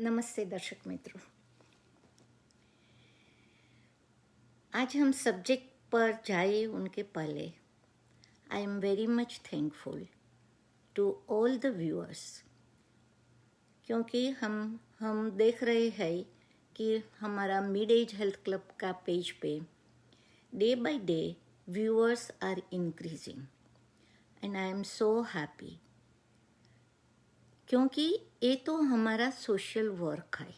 नमस्ते दर्शक मित्रों। आज हम सब्जेक्ट पर जाए उनके पहले I am very much thankful to all the viewers, क्योंकि हम देख रहे हैं कि हमारा मिड एज हेल्थ क्लब का पेज पे day by day viewers are increasing and I am so happy, क्योंकि ये तो हमारा सोशल वर्क है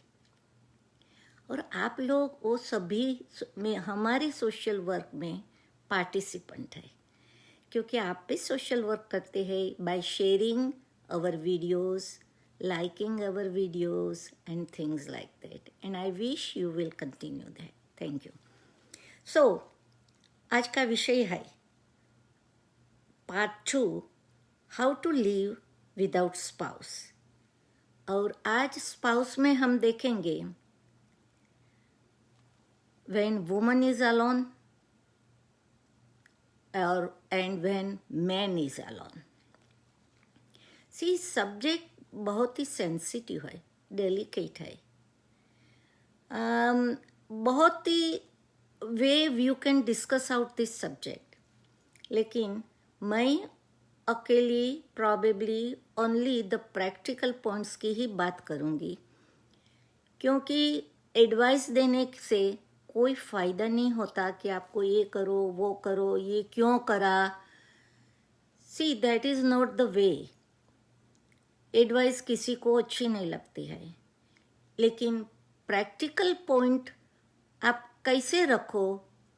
और आप लोग वो सभी में हमारे सोशल वर्क में पार्टिसिपेंट है, क्योंकि आप भी सोशल वर्क करते हैं by sharing our videos, liking our videos and things like that, and I wish you will continue that. Thank you. So आज का विषय है part 2, how to live without spouse. और आज स्पाउस में हम देखेंगे when woman is alone and when man is alone. See, subject बहुत ही सेंसिटिव है, डेलिकेट है, बहुत ही way you can discuss out this subject, लेकिन मैं अकेली probably only the practical points की ही बात करूँगी, क्योंकि एडवाइस देने से कोई फ़ायदा नहीं होता कि आपको ये करो वो करो, ये क्यों करा। See that is not the way. Advice किसी को अच्छी नहीं लगती है, लेकिन प्रैक्टिकल पॉइंट आप कैसे रखो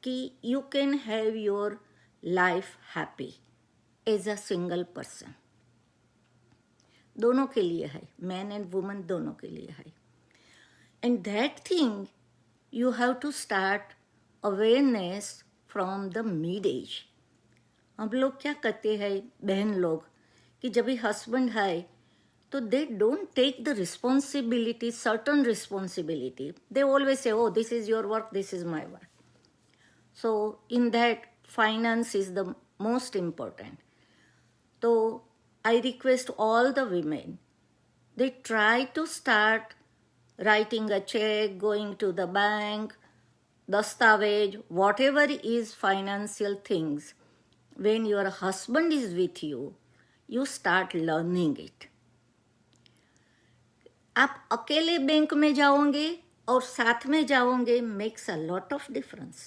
कि you can have your life happy as a single person. दोनों के लिए है, मैन एंड वुमन दोनों के लिए है। And that thing you have to start awareness from the mid age. हम लोग क्या करते हैं बहन लोग कि जब भी हस्बैंड है तो they don't take the responsibility, certain responsibility. They always say, oh, this is your work, this is my work. So in that, finance is the most important. So I request all the women, they try to start writing a check, going to the bank, dastavej, whatever is financial things. When your husband is with you, you start learning it. आप अकेले bank में जाओगे और साथ में जाओगे, makes a lot of difference.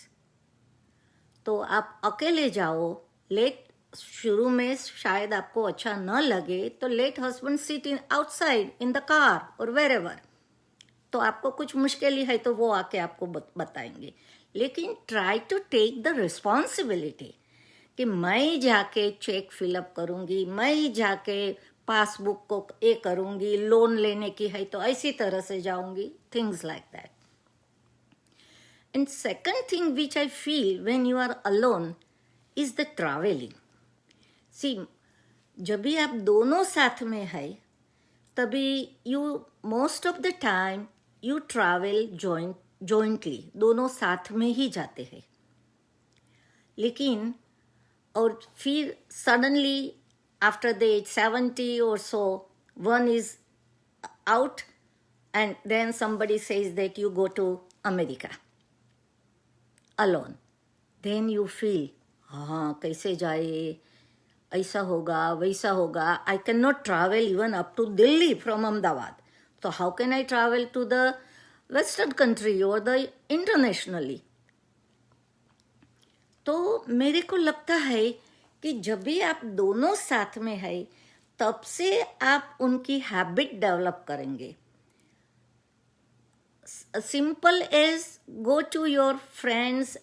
तो आप अकेले जाओ, लेट शुरू में शायद आपको अच्छा न लगे तो let husband sit in outside in the car और वेरेवर। तो आपको कुछ मुश्किल है तो वो आके आपको बताएंगे, लेकिन try to take the responsibility कि मैं जाके चेक फिलअप करूँगी, मैं जाके पासबुक को ये करूँगी, लोन लेने की है तो ऐसी तरह से जाऊँगी, things like that. And second thing which I feel when you are alone is the travelling. See, जब भी आप दोनों साथ में है तभी you most of the time you travel jointly, दोनों साथ में ही जाते हैं। लेकिन और फिर सडनली आफ्टर द एज 70 और so one is out and then somebody says that you go to America alone. Then you feel, हाँ कैसे जाए, ऐसा होगा वैसा होगा। I can not travel even up to Delhi from Ahmedabad, तो how can I travel to the western country और the internationally. तो मेरे को लगता है कि जब भी आप दोनों साथ में है तब से आप उनकी हैबिट डेवलप करेंगे। Simple as go to your friends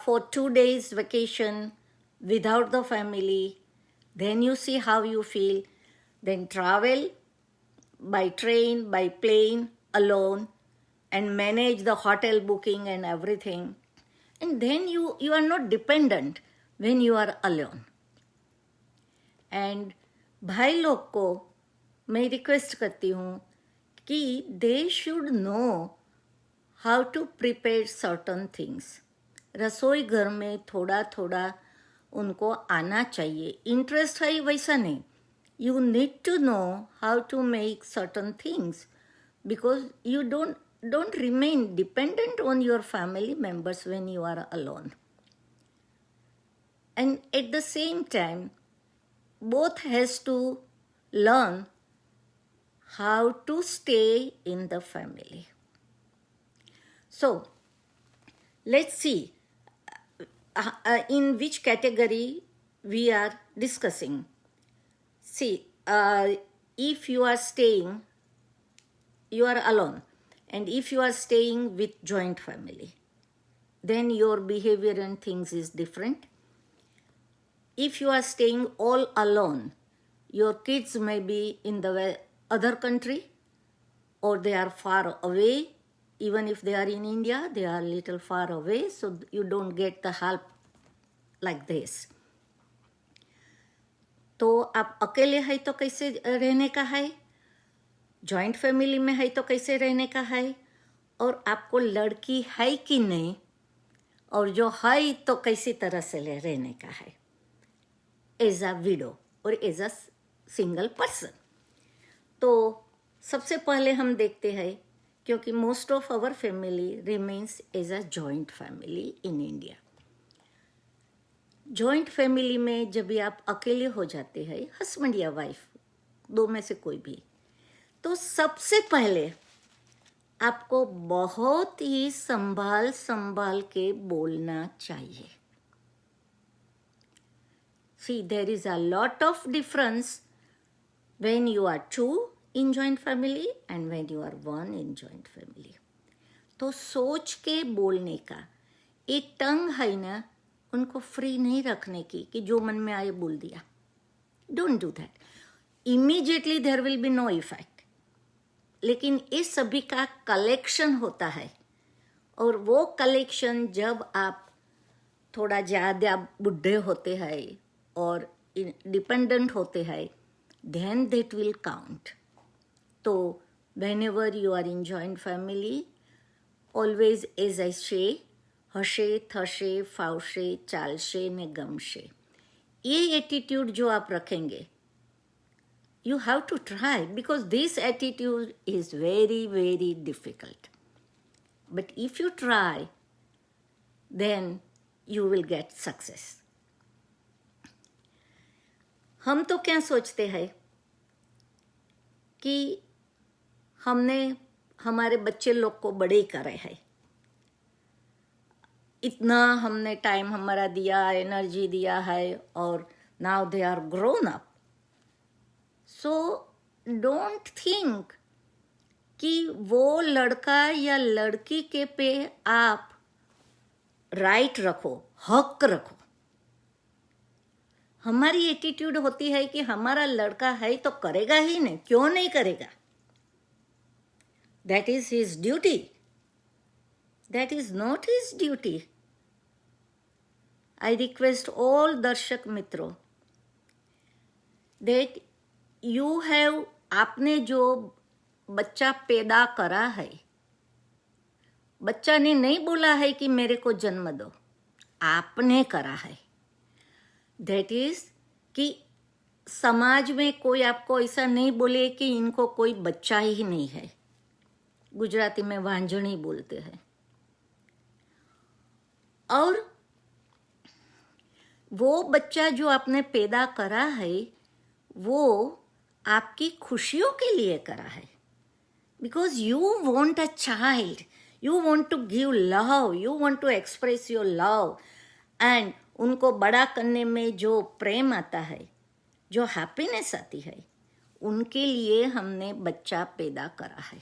for 2 days vacation without the family, then you see how you feel. Then travel by train, by plane, alone, and manage the hotel booking and everything. And then you are not dependent when you are alone. And भाई लोग को मैं request करती हूँ कि they should know how to prepare certain things. रसोई घर में थोड़ा थोड़ा उनको आना चाहिए। इंटरेस्ट है वैसा नहीं, you need to know how to make certain things because you don't remain dependent on your family members when you are alone. And at the same time, both has to learn how to stay in the family. So let's see in which category we are discussing. See, if you are staying, you are alone, and if you are staying with joint family, then your behavior and things is different. If you are staying all alone, your kids may be in the other country, or they are far away. Even if they are in India, they are a little far away, so you don't get the help like this. तो आप अकेले है तो कैसे रहने का है, joint family में है तो कैसे रहने का है, और आपको लड़की है कि नहीं, और जो है तो कैसी तरह से रहने का है एज अ विडो और एज अ सिंगल पर्सन. तो सबसे पहले हम देखते हैं, क्योंकि most of our family remains as a joint family in India. Joint family में जब भी आप अकेले हो जाते हैं, हस्बैंड या वाइफ, दो में से कोई भी, तो सबसे पहले आपको बहुत ही संभाल के बोलना चाहिए. See, there is a lot of difference when you are two in joint family and when you are one in joint family. तो सोच के बोलने का, एक टंग है ना, उनको फ्री नहीं रखने की कि जो मन में आए बोल दिया. Don't do that. Immediately there will be no effect. लेकिन इस सभी का कलेक्शन होता है, और वो कलेक्शन जब आप थोड़ा ज़्यादा बुढ़े होते हैं और डिपेंडेंट होते हैं, then that will count. तो whenever you are in joint family, always as I say, हशे थशे फावशे चालशे ने गमशे, ये एटीट्यूड जो आप रखेंगे, you have to try, because this attitude is very very difficult. But if you try, then you will get success. हम तो क्या सोचते हैं कि हमने हमारे बच्चे लोग को बड़े ही करे हैं, इतना हमने टाइम हमारा दिया, एनर्जी दिया है, और now they are grown up. So don't think कि वो लड़का या लड़की के पे आप राइट रखो, हक रखो. हमारी एटीट्यूड होती है कि हमारा लड़का है तो करेगा ही नहीं, क्यों नहीं करेगा. That is his duty. That is not his duty. I request all दर्शक मित्रों that you have, आपने जो बच्चा पैदा करा है, बच्चा ने नहीं बोला है कि मेरे को जन्म दो, आपने करा है. दैट इज कि समाज में कोई आपको ऐसा नहीं बोले कि इनको कोई बच्चा ही नहीं है. गुजराती में वांझणी बोलते हैं. और वो बच्चा जो आपने पैदा करा है, वो आपकी खुशियों के लिए करा है. Because you want a child, you want to give love, you want to express your love, and उनको बड़ा करने में जो प्रेम आता है, जो हैप्पीनेस आती है, उनके लिए हमने बच्चा पैदा करा है.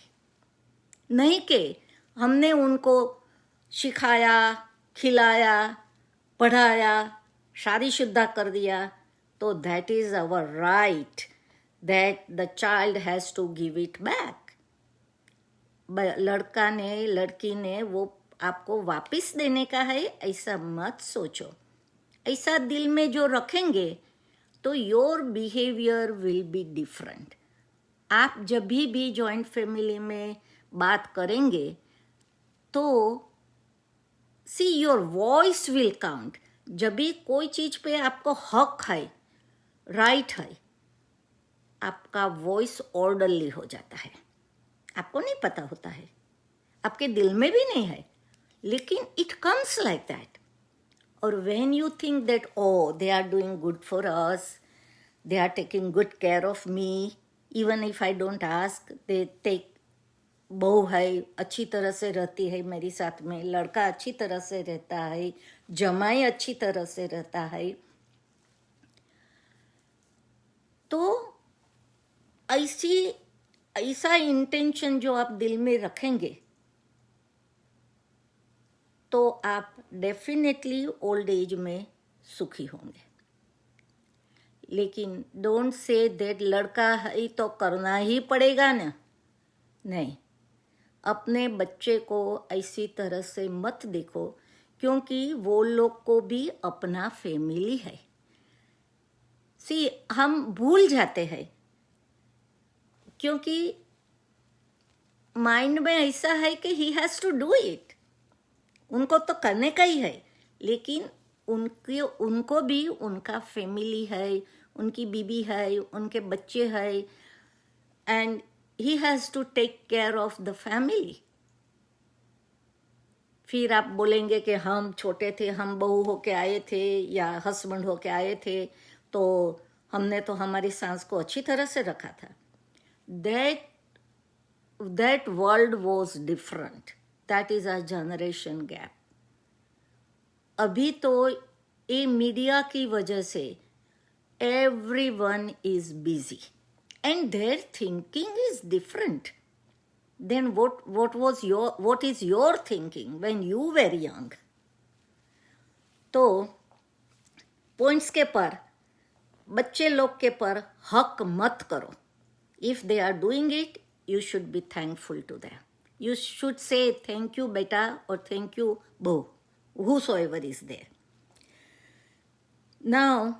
नहीं कि हमने उनको सिखाया, खिलाया, पढ़ाया, शादीशुदा कर दिया. तो that is our right that the child has to give it back. लड़का ने, लड़की ने वो आपको वापस देने का है, ऐसा मत सोचो. ऐसा दिल में जो रखेंगे तो your behaviour will be different. आप जब भी जॉइंट फैमिली में बात करेंगे तो see your voice will count. जब भी कोई चीज पे आपको हक है, राइट है, आपका वॉइस ऑर्डरली हो जाता है. आपको नहीं पता होता है, आपके दिल में भी नहीं है, लेकिन इट कम्स लाइक दैट. और when you think that oh they are doing good for us, they are taking good care of me, even if I don't ask, they take, बहू है अच्छी तरह से रहती है मेरे साथ में, लड़का अच्छी तरह से रहता है, जमाई अच्छी तरह से रहता है, तो ऐसा इंटेंशन जो आप दिल में रखेंगे तो आप डेफिनेटली ओल्ड एज में सुखी होंगे. लेकिन डोंट से दैट लड़का है तो करना ही पड़ेगा ना. नहीं, अपने बच्चे को ऐसी तरह से मत देखो, क्योंकि वो लोग को भी अपना फैमिली है. सी, हम भूल जाते हैं क्योंकि माइंड में ऐसा है कि he has to do it, उनको तो करने का ही है, लेकिन उनको भी उनका फैमिली है, उनकी बीबी है, उनके बच्चे हैं, and he has to take care of the family. फिर आप बोलेंगे कि हम छोटे थे, हम बहू होके आए थे या हस्बैंड होके आए थे, तो हमने तो हमारी सास को अच्छी तरह से रखा था. That world was different. That is a generation gap. अभी तो ये मीडिया की वजह से everyone is busy and their thinking is different. Then what is your thinking when you were young? तो पॉइंट्स के पर, बच्चे लोग के पर हक मत करो. If they are doing it, you should be thankful to them. You should say thank you beta or thank you boo, whosoever is there. Now,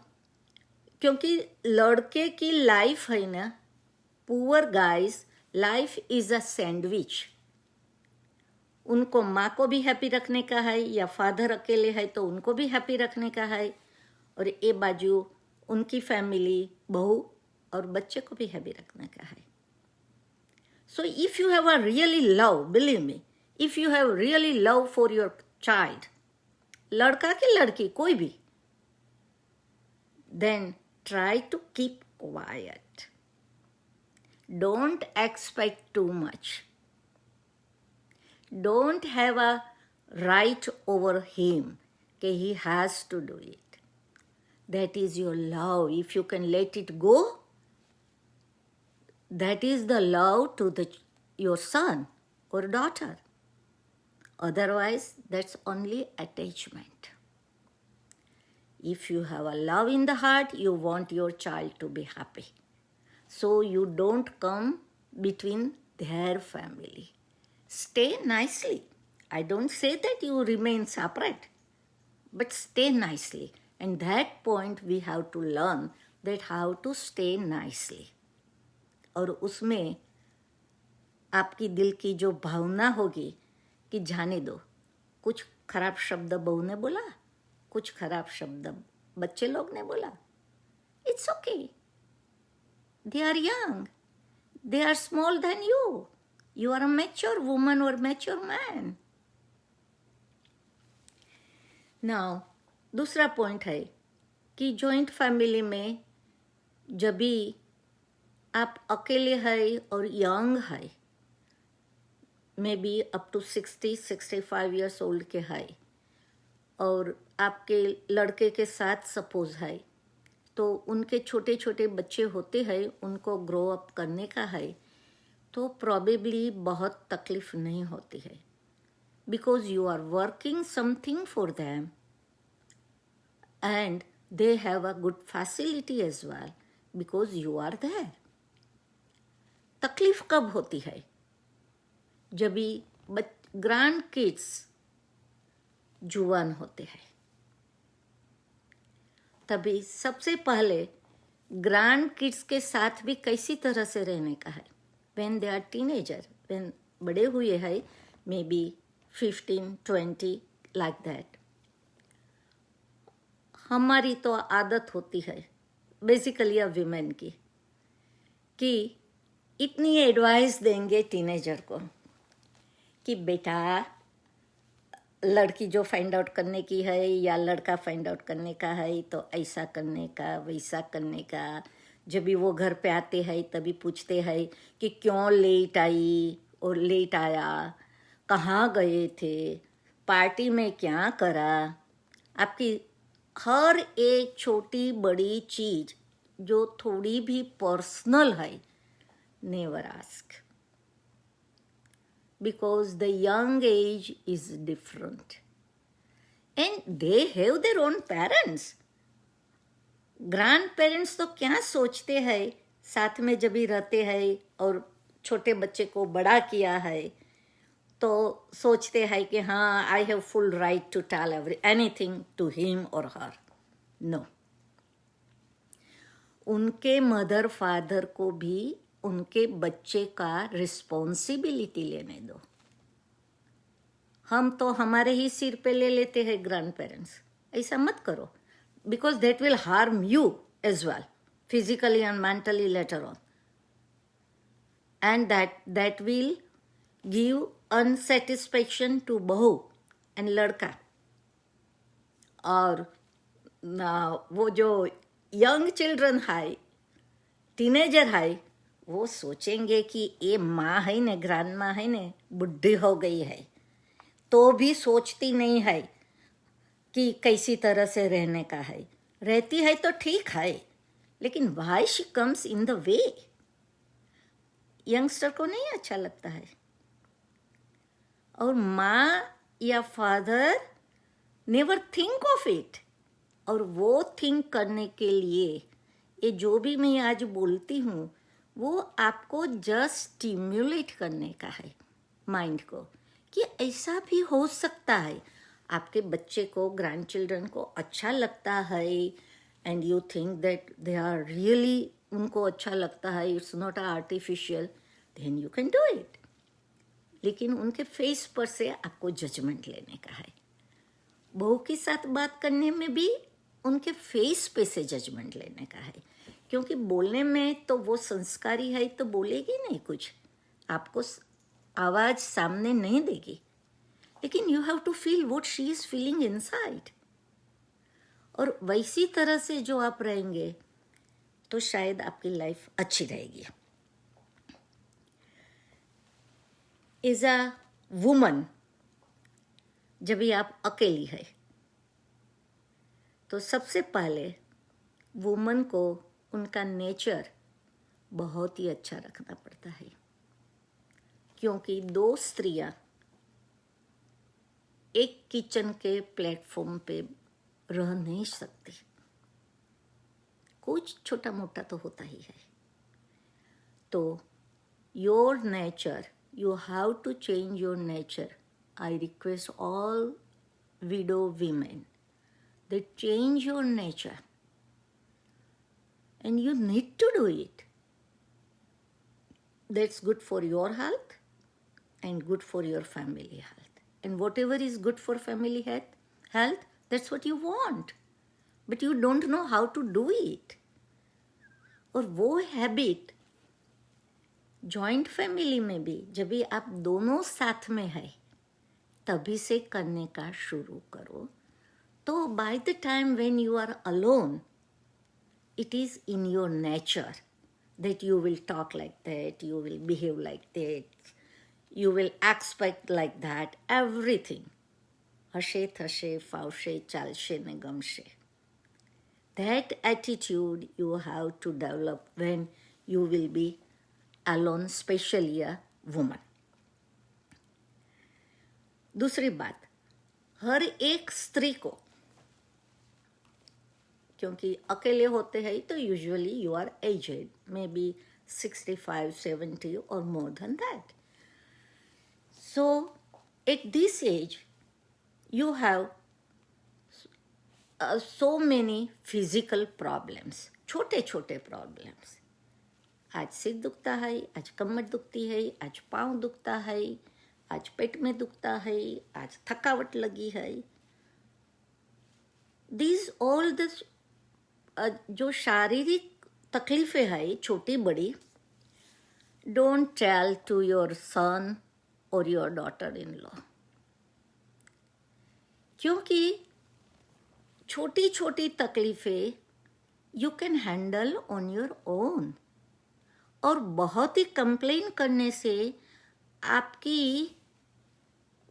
क्योंकि लड़के की लाइफ है ना, poor guys, life is a sandwich. उनको माँ को भी happy रखने का है, या फादर अकेले है तो उनको भी हैप्पी रखने का है, और ये बाजू उनकी फैमिली, बहू और बच्चे को भी हैप्पी रखने का है. So if you have a really love, believe me, if you have really love for your child, लड़का की लड़की कोई भी, then try to keep quiet. Don't expect too much. Don't have a right over him that he has to do it. That is your love. If you can let it go, that is the love to your son or daughter. Otherwise, that's only attachment. If you have a love in the heart, you want your child to be happy. So you don't come between their family. Stay nicely. I don't say that you remain separate, but stay nicely. And that point we have to learn that how to stay nicely. और उसमें आपकी दिल की जो भावना होगी कि जाने दो, कुछ खराब शब्द बहू ने बोला, कुछ खराब शब्द बच्चे लोग ने बोला, it's okay. They are young, they are small than you, you are a mature woman और मैच्योर मैन. नाउ दूसरा पॉइंट है कि जॉइंट फैमिली में जब भी आप अकेले है और यंग है, maybe up to 60-65 years old के है, और आपके लड़के के साथ सपोज है, तो उनके छोटे छोटे बच्चे होते हैं, उनको ग्रो अप करने का है, तो प्रॉबेबली बहुत तकलीफ नहीं होती है, because you are working something for them and they have a good facility as well because you are there. तकलीफ कब होती है? जब भी ग्रैंड किड्स जुआन होते हैं, तभी सबसे पहले ग्रैंड किड्स के साथ भी कैसी तरह से रहने का है. When they are teenager, when बड़े हुए हैं, मे बी 15-20 लाइक दैट, हमारी तो आदत होती है बेसिकली अ वीमेन की कि इतनी एडवाइस देंगे टीनेजर को कि बेटा लड़की जो फाइंड आउट करने की है या लड़का फाइंड आउट करने का है तो ऐसा करने का वैसा करने का। जब भी वो घर पे आते हैं तभी पूछते हैं कि क्यों लेट आई और लेट आया, कहाँ गए थे, पार्टी में क्या करा। आपकी हर एक छोटी बड़ी चीज जो थोड़ी भी पर्सनल है, never ask, because the young age is different and they have their own parents. Grand parents तो क्या सोचते हैं, साथ में जब भी रहते हैं और छोटे बच्चे को बड़ा किया है तो सोचते हैं कि हाँ I have full right to tell anything to him और हर। नो, उनके मदर फादर को भी उनके बच्चे का रिस्पॉन्सिबिलिटी लेने दो। हम तो हमारे ही सिर पे ले लेते हैं ग्रैंड पेरेंट्स, ऐसा मत करो, because that will harm you as well, physically and mentally later on, and that will give unsatisfaction to बहू एंड लड़का। और वो जो यंग चिल्ड्रन है, टीनेजर है, वो सोचेंगे कि ये माँ है ने, ग्रैंड माँ है ने, बुढ़ी हो गई है तो भी सोचती नहीं है कि कैसी तरह से रहने का है। रहती है तो ठीक है, लेकिन why she comes in the way, youngster को नहीं अच्छा लगता है। और माँ या father never think of it, और वो थिंक करने के लिए ये जो भी मैं आज बोलती हूँ वो आपको जस्ट स्टिम्युलेट करने का है माइंड को, कि ऐसा भी हो सकता है। आपके बच्चे को, ग्रैंड चिल्ड्रन को अच्छा लगता है and you think that they are really, उनको अच्छा लगता है, it's not artificial, then you can do it. लेकिन उनके फेस पर से आपको जजमेंट लेने का है। बहू के साथ बात करने में भी उनके फेस पे से जजमेंट लेने का है, क्योंकि बोलने में तो वो संस्कारी है तो बोलेगी नहीं कुछ, आपको आवाज सामने नहीं देगी, लेकिन you have to feel what she is feeling inside. और वैसी तरह से जो आप रहेंगे तो शायद आपकी लाइफ अच्छी रहेगी। एज अ वुमन, जब भी आप अकेली है तो सबसे पहले वुमन को उनका नेचर बहुत ही अच्छा रखना पड़ता है, क्योंकि दो स्त्रियां एक किचन के प्लेटफॉर्म पे रह नहीं सकती, कुछ छोटा मोटा तो होता ही है। तो your nature, you have to change your nature. I request all widow women that change your nature, and you need to do it. That's good for your health and good for your family health. And whatever is good for family health, that's what you want. But you don't know how to do it. और वो habit joint family में भी जब भी आप दोनों साथ में है तभी से करने का शुरू करो, तो by the time when you are alone, it is in your nature that you will talk like that, you will behave like that, you will expect like that, everything. હશે થશે, ફાવશે, ચાલશે ને ગમશે. That attitude you have to develop when you will be alone, especially a woman. दूसरी बात, हर एक स्त्री को, क्योंकि अकेले होते हैं तो usually you are aged, maybe 65, 70 और more than that. So at this age you have so many physical problems, छोटे छोटे प्रॉब्लम्स. आज सिर दुखता है, आज कमर दुखती है, आज पाँव दुखता है, आज पेट में दुखता है, आज थकावट लगी है. These all this जो शारीरिक तकलीफें है छोटी बड़ी, don't tell to your son or your daughter-in-law, क्योंकि छोटी छोटी तकलीफें you can handle on your own, और बहुत ही कंप्लेन करने से आपकी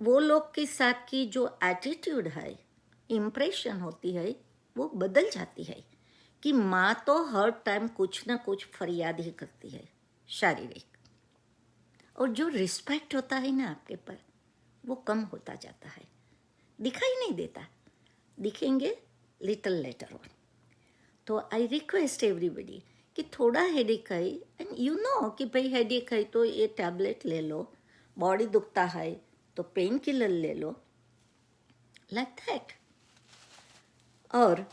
वो लोग के साथ की जो एटीट्यूड है, इम्प्रेशन होती है, वो बदल जाती है कि माँ तो हर टाइम कुछ ना कुछ फरियाद ही करती है शारीरिक, और जो रिस्पेक्ट होता है ना आपके पर, वो कम होता जाता है, दिखाई नहीं देता, दिखेंगे लिटल लेटर ऑन। तो आई रिक्वेस्ट एवरीबडी कि थोड़ा हेडेक है, एंड यू नो कि भाई हेडेक है तो ये टैबलेट ले लो, बॉडी दुखता है तो पेन किलर ले लो, लाइक दैट। और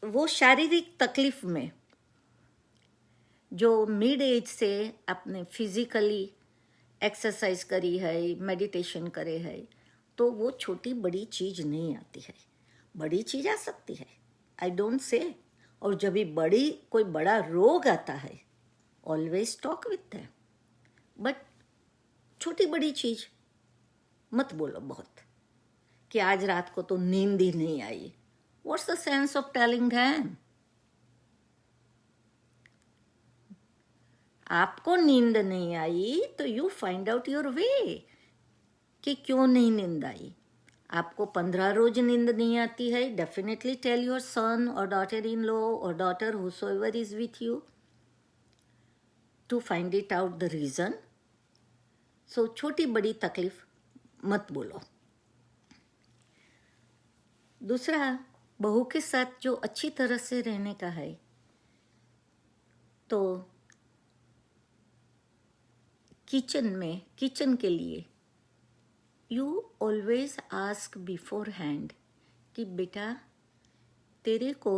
वो शारीरिक तकलीफ में जो मिड एज से आपने फिजिकली एक्सरसाइज करी है, मेडिटेशन करे है, तो वो छोटी बड़ी चीज़ नहीं आती है, बड़ी चीज़ आ सकती है, आई डोंट से। और जब भी कोई बड़ा रोग आता है, always talk with them, but छोटी बड़ी चीज़ मत बोलो बहुत, कि आज रात को तो नींद ही नहीं आई। What's the sense of telling them? आपको नींद नहीं आई तो you find out your way कि क्यों नहीं नींद आई। आपको 15 रोज नींद नहीं आती है, डेफिनेटली टेल योर सन और डॉटर इन लॉ और daughter whosoever is with you to find it out the reason. So छोटी बड़ी तकलीफ मत बोलो। दूसरा, बहू के साथ जो अच्छी तरह से रहने का है, तो किचन के लिए you always ask before hand कि बेटा तेरे को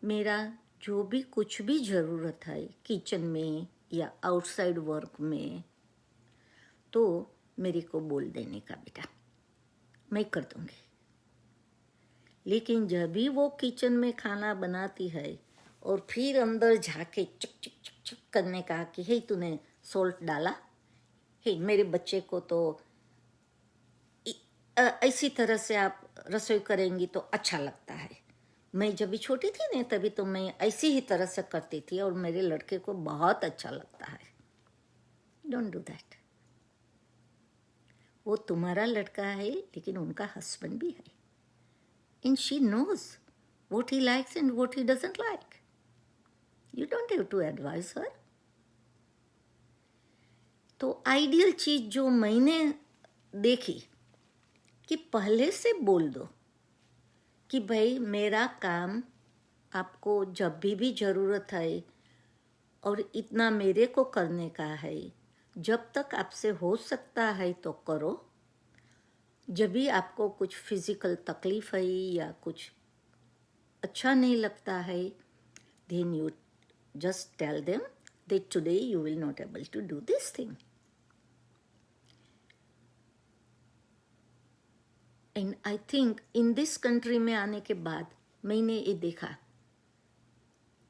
मेरा जो भी कुछ भी ज़रूरत है किचन में या आउटसाइड वर्क में, तो मेरे को बोल देने का बेटा, मैं कर दूँगी। लेकिन जब भी वो किचन में खाना बनाती है और फिर अंदर जाके चुक चुक चुक चुक करने का कि हे तूने सॉल्ट डाला, हे मेरे बच्चे को तो ऐसी तरह से आप रसोई करेंगी तो अच्छा लगता है। मैं जब भी छोटी थी ना, तभी तो मैं ऐसी ही तरह से करती थी और मेरे लड़के को बहुत अच्छा लगता है। Don't do that. वो तुम्हारा लड़का है, लेकिन उनका हस्बैंड भी है, and she knows what he likes and what he doesn't like. You don't have to advise her. तो आइडियल चीज जो मैंने देखी कि पहले से बोल दो कि भाई मेरा काम आपको जब भी ज़रूरत है और इतना मेरे को करने का है, जब तक आपसे हो सकता है तो करो। जब भी आपको कुछ फिजिकल तकलीफ है या कुछ अच्छा नहीं लगता है, then you just tell them that today you will not able to do this thing. And I think in this country में आने के बाद मैंने ये देखा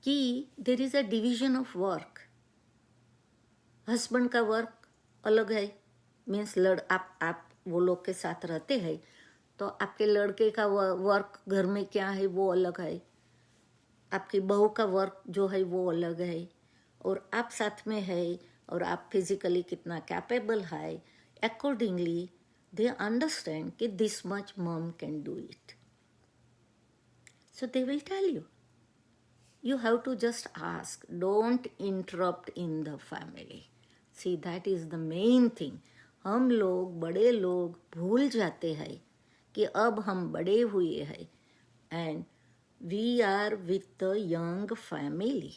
कि there is a division of work. Husband का वर्क अलग है, मीन्स आप वो लोग के साथ रहते हैं तो आपके लड़के का वर्क घर में क्या है वो अलग है, आपकी बहू का वर्क जो है वो अलग है, और आप साथ में है और आप फिजिकली कितना कैपेबल है, अकॉर्डिंगली they understand कि this much mom can do it. So they will tell you. You have to just ask. Don't interrupt in the family. See, that is the main thing. हम लोग बड़े लोग भूल जाते हैं कि अब हम बड़े हुए हैं and we are with the young family,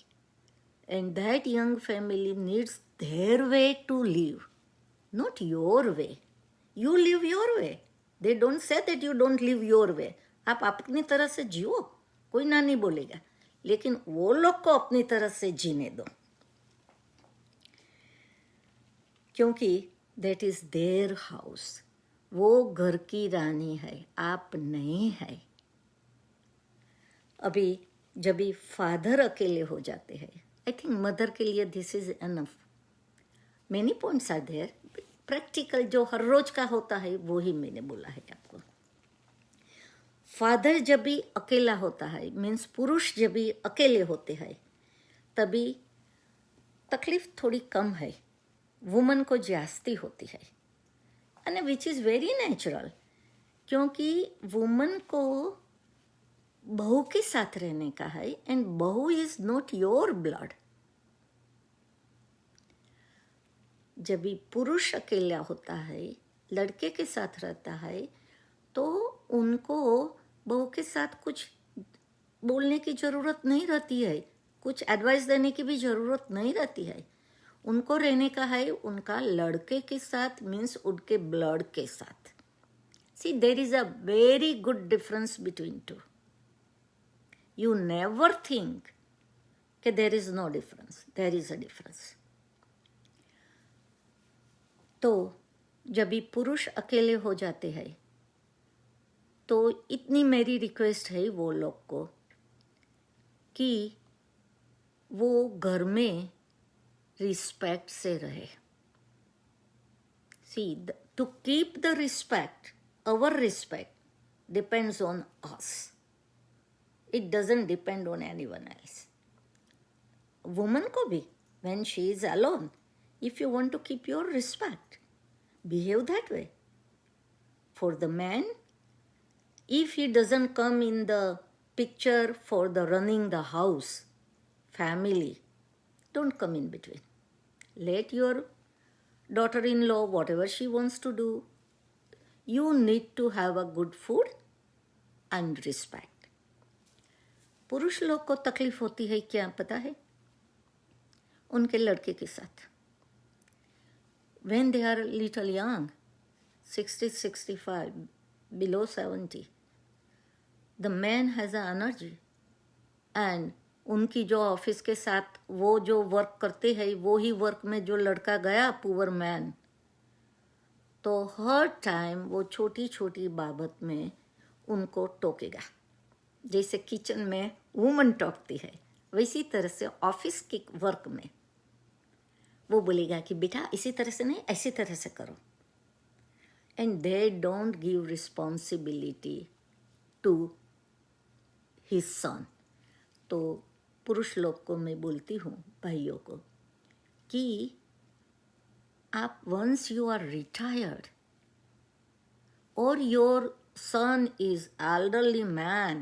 and that young family needs their way to live, not your way. You live your way. They don't say that you don't live your way. आप अपनी तरह से जियो, कोई ना नहीं बोलेगा, लेकिन वो लोग को अपनी तरह से जीने दो, क्योंकि that is their house. वो घर की रानी है, आप नहीं है। अभी जब भी फादर अकेले हो जाते हैं आई थिंक मदर के लिए this is enough. Many points are there. Practical जो हर रोज का होता है वो ही मैंने बोला है आपको. फादर जब भी अकेला होता है, मीन्स पुरुष जब भी अकेले होते हैं, तभी तकलीफ थोड़ी कम है, वुमन को जास्ती होती है. And which is very natural, क्योंकि वुमन को बहू के साथ रहने का है एंड बहू इज नॉट योर ब्लड. जब भी पुरुष अकेला होता है, लड़के के साथ रहता है, तो उनको बहू के साथ कुछ बोलने की ज़रूरत नहीं रहती है, कुछ एडवाइस देने की भी ज़रूरत नहीं रहती है. उनको रहने का है उनका लड़के के साथ, मीन्स उनके ब्लड के साथ. See, there is a very good difference between two. You never think कि there is no difference. There is a difference. तो जब भी पुरुष अकेले हो जाते हैं, तो इतनी मेरी रिक्वेस्ट है वो लोग को कि वो घर में रिस्पेक्ट से रहे. See, to keep the respect, our respect depends on us. It doesn't depend on anyone else. Woman ko bhi, when she is alone, if you want to keep your respect, behave that way. For the man, if he doesn't come in the picture for the running the house, family, don't come in between. Let your daughter-in-law, whatever she wants to do, you need to have a good food and respect. पुरुष लोग को तकलीफ होती है क्या पता है? उनके लड़के के साथ. When they are little young, 60, 65, below 70, the man has an energy. And उनकी जो ऑफिस के साथ वो जो वर्क करते हैं, वो ही वर्क में जो लड़का गया, पुअर मैन, तो हर टाइम वो छोटी छोटी बाबत में उनको टोकेगा. जैसे किचन में वुमन टोकती है, वैसी तरह से ऑफिस के वर्क में वो बोलेगा कि बेटा इसी तरह से नहीं, ऐसी तरह से करो. And they don't give responsibility to his son. तो पुरुष लोग को मैं बोलती हूँ, भाइयों को, कि आप once you are retired or your son is elderly man,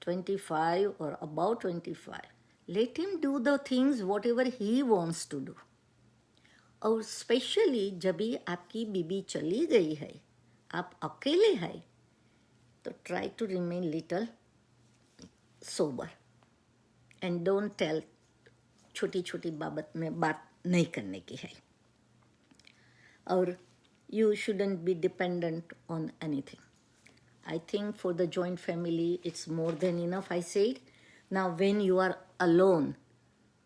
25 or about 25, let him do the things whatever he wants to do. और स्पेशली जब भी आपकी बीबी चली गई है, आप अकेले हैं, तो try to remain little sober and don't tell. छोटी छोटी बाबत में बात नहीं करने की है. और you shouldn't be dependent on anything. I think for the joint family it's more than enough, I said. Now when you are alone,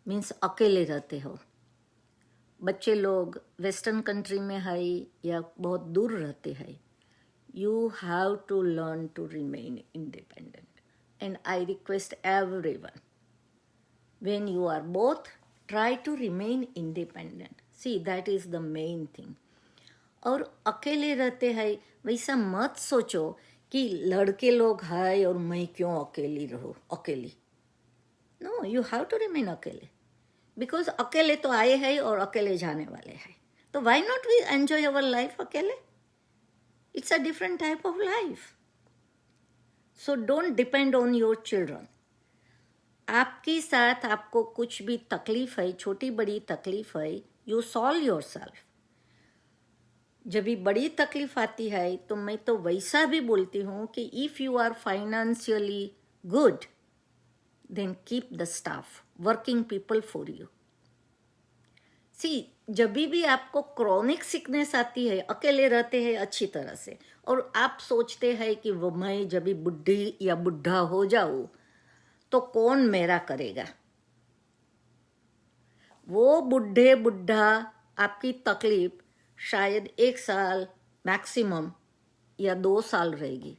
means अकेले रहते हो. बच्चे लोग वेस्टर्न कंट्री में है या बहुत दूर रहते हैं, you have to learn to remain independent. And I request everyone, when you are both, try to remain independent. See, that is the main thing. और अकेले रहते हैं वैसा मत सोचो कि लड़के लोग हैं और मैं क्यों अकेली रहूं, अकेली. No, you have to remain अकेले, बिकॉज अकेले तो आए हैं और अकेले जाने वाले हैं. तो why not we enjoy our life अकेले? It's a different type of life. So don't depend on your children. आपके साथ आपको कुछ भी तकलीफ है, छोटी बड़ी तकलीफ है, यू सॉल्व योर सेल्फ. जब भी बड़ी तकलीफ आती है तो मैं तो वैसा भी बोलती हूँ कि if you are financially good, then keep the staff, working people for you. See, जब भी आपको क्रॉनिक सिकनेस आती है, अकेले रहते हैं अच्छी तरह से, और आप सोचते हैं कि वो मैं जब भी बुढ़ी या बुढ़ा हो जाऊँ तो कौन मेरा करेगा. वो बुढ़े बुढ़ा आपकी तकलीफ शायद 1 साल मैक्सिमम या 2 साल रहेगी.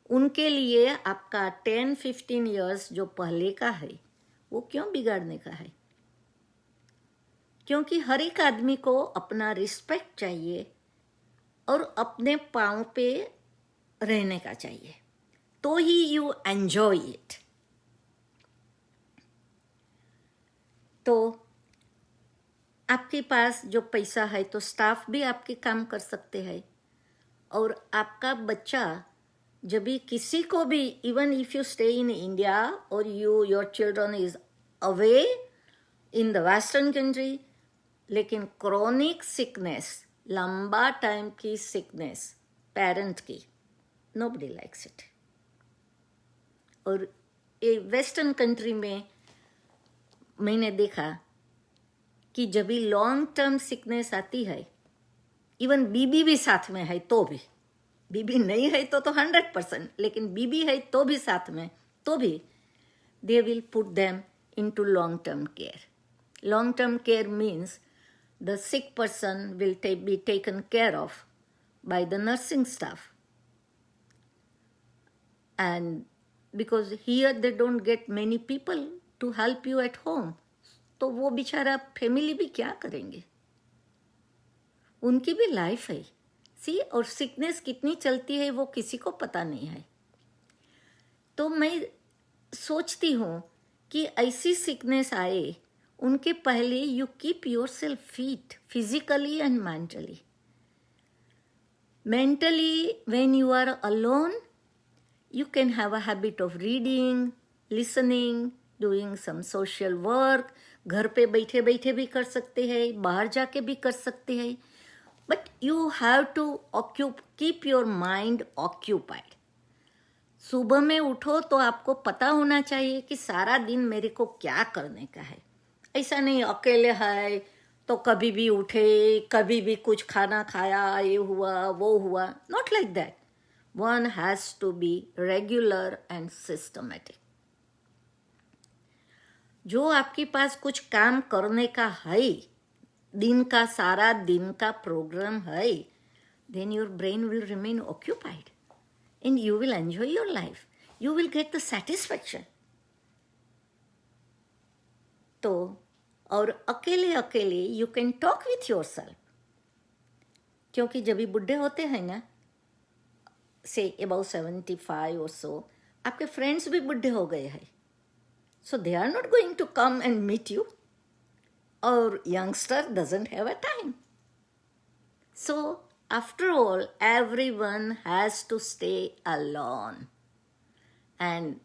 उनके लिए आपका 10-15 ईयर्स जो पहले का है वो क्यों बिगाड़ने का है? क्योंकि हर एक आदमी को अपना रिस्पेक्ट चाहिए और अपने पाँव पे रहने का चाहिए, तो ही यू एंजॉय इट। तो आपके पास जो पैसा है तो स्टाफ भी आपके काम कर सकते हैं, और आपका बच्चा जब भी किसी को भी, even if you stay in India और your children is away in the western country, लेकिन क्रोनिक सिकनेस, लंबा टाइम की सिकनेस पेरेंट की, नोबडी लाइक्स इट। और ये वेस्टर्न कंट्री में मैंने देखा कि जब भी लॉन्ग टर्म सिकनेस आती है, इवन बीबी भी साथ में है तो भी, बीबी नहीं है तो 100%, लेकिन बीबी है तो भी साथ में, तो भी they will put them into long term care. Long term care means the sick person will be taken care of by the nursing staff, and because here they don't get many people to help you at home, तो वो बेचारा family भी क्या करेंगे, उनकी भी life है सी, और सिकनेस कितनी चलती है वो किसी को पता नहीं है। तो मैं सोचती हूँ कि ऐसी सिकनेस आए उनके पहले you keep yourself fit physically and mentally. Mentally when you are alone you can have a habit of reading, listening, doing some social work. घर पे बैठे बैठे भी कर सकते हैं, बाहर जाके भी कर सकते हैं, but you have to keep your mind occupied. सुबह में उठो तो आपको पता होना चाहिए कि सारा दिन मेरे को क्या करने का है। ऐसा नहीं अकेले है तो कभी भी उठे, कभी भी कुछ खाना खाया, ये हुआ वो हुआ, not like that. One has to be regular and systematic. जो आपके पास कुछ काम करने का है, दिन का सारा दिन का प्रोग्राम है, then your brain will remain occupied and you will enjoy your life. You will get the satisfaction. तो और अकेले अकेले you can talk with your self, क्योंकि जब भी बुढ़े होते हैं ना, से अबाउट 75 और सो, आपके फ्रेंड्स भी बुढ़े हो गए हैं, so they are not going to come and meet you, और youngster doesn't have a time. So after all everyone has to stay alone, and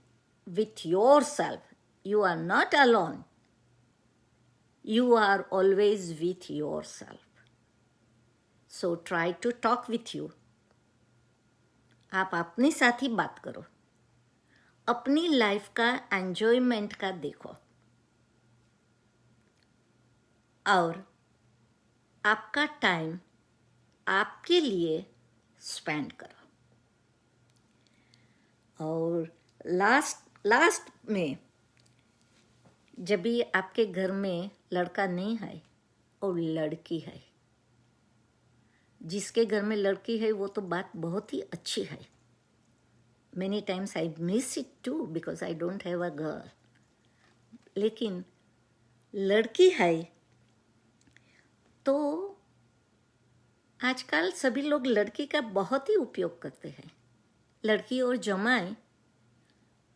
with yourself you are not alone. You are always with yourself. So try to talk with you. आप अपने साथ ही बात करो, अपनी life का enjoyment का देखो, और आपका टाइम आपके लिए स्पेंड करो। और लास्ट में जब भी आपके घर में लड़का नहीं है और लड़की है, जिसके घर में लड़की है वो तो बात बहुत ही अच्छी है। Many times I miss it too because I don't have a girl. लेकिन लड़की है तो आजकल सभी लोग लड़की का बहुत ही उपयोग करते हैं। लड़की और जमाई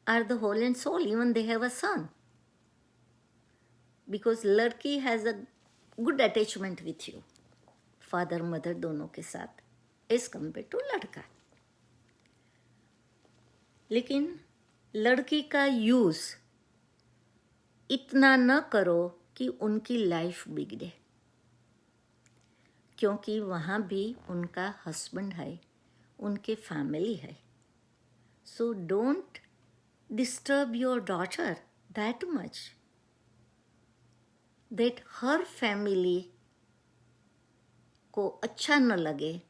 are the whole and soul, even they have a son, because लड़की has a good attachment with you, father mother दोनों के साथ, एज कम्पेयर टू लड़का। लेकिन लड़की का यूज़ इतना न करो कि उनकी लाइफ बिगड़े, क्योंकि वहाँ भी उनका हस्बैंड है, उनके फैमिली है। So don't disturb your daughter that much that her family को अच्छा न लगे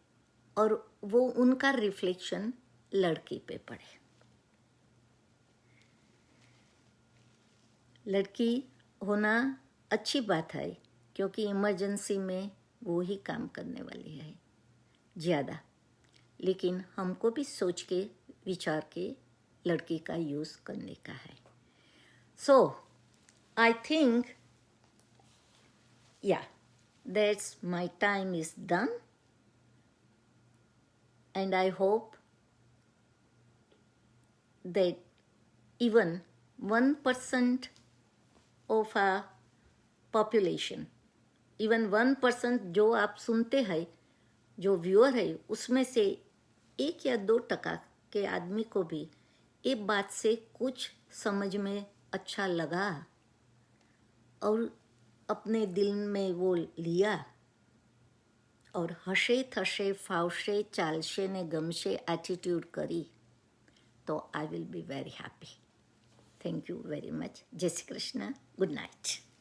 और वो उनका रिफ्लेक्शन लड़की पे पड़े। लड़की होना अच्छी बात है, क्योंकि इमरजेंसी में वो ही काम करने वाली है ज़्यादा, लेकिन हमको भी सोच के विचार के लड़की का यूज़ करने का है। सो आई थिंक या that's my time is done, and I hope that even 1% of our population, even 1% जो आप सुनते हैं, जो व्यूअर है, उसमें से 1 या 2% के आदमी को भी ये बात से कुछ समझ में अच्छा लगा और अपने दिल में वो लिया और हसे थसे फावशे चालशे ने गमशे एटीट्यूड करी तो I will be very happy. Thank you very much. जय श्री कृष्ण. Good night.